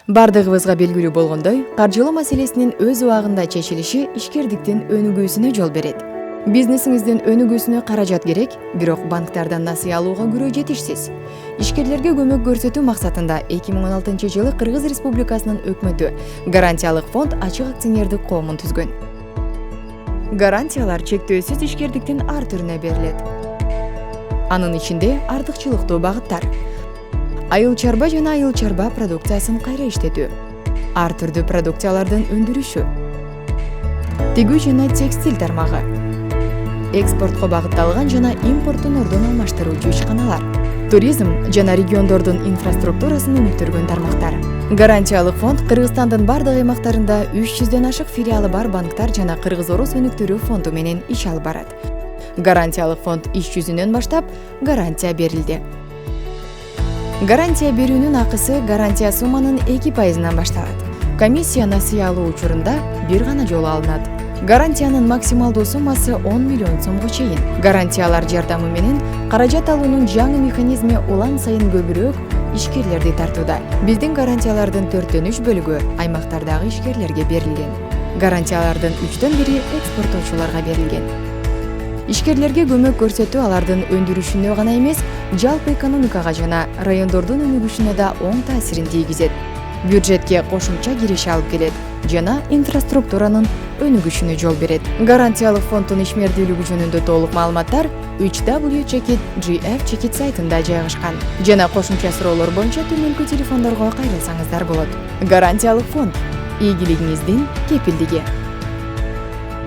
Бардыгыбызга белгилүү болгондой, каржылоо маселесинин өз убагында чечилиши ишкердиктин өнүгүүсүнө жол берет. Бизнесиңиздин өнүгүүсүнө каражат керек, бирок банктардан насыя алууга күрөө жетишсиз. Ишкерлерге көмөк көрсөтүү максатында 2016-жылы Кыргыз Республикасынын өкмөтү гарантиялык фонд ачык акционердик коомун түзгөн. Гарантиялар чектөөсүз ишкердиктин ар түрүнө берилет. Анын ичинде артыкчылыктуу багыттар: айыл чарба жана айыл чарба продукциясын кайра иштетүү, ар түрдүү продукциялардын өндүрүшү, тигүү жана текстиль тармагы, экспортко багытталган жана импорттун ордун алмаштыруучу ишканалар, туризм жана региондордун инфраструктурасын өнүктүргөн тармактар. Гарантиялык фонд Кыргызстандын бардык аймактарында 300дөн ашык филиалы бар банктар жана Кыргыз-Орус өнүктүрүү фонду менен иш алып барат. Гарантиялык фонд иш жүзүнөн баштап гарантия берилди. Гарантия берүүнүн акысы гарантия сумманын 2%-нан башталат. Комиссия насыя алуу учурунда бир гана жолу алынат. Гарантиянын максималдуу суммасы 10 миллион сомго чейин. Гарантиялар жардамы менен каражат алуунун жаңы механизми улам сайын көбүрөөк ишкерлерди тартууда. Биздин гарантиялардын 4/3 бөлүгү аймактардагы ишкерлерге берилген. Гарантиялардын 1/3 экспорттоочуларга берилген. Ишкерлерге көмөк көрсөтүү алардын өндүрүшүнө гана эмес, жалпы экономикага жана райондордун өнүгүшүнө да оң таасирин тийгизет. Бюджетке кошумча кириш алып келет жана инфраструктуранын өнүгүшүнө жол берет. Гарантиялык фонддун ишмердүүлүгү жөнүндө толук маалыматтар www.gf сайтында жайгашкан жана кошумча суроолор боюнча төмөнкү телефондорго кайрылсаңыздар болот. Гарантиялык фонд — ийгилигиңиздин кепилдиги.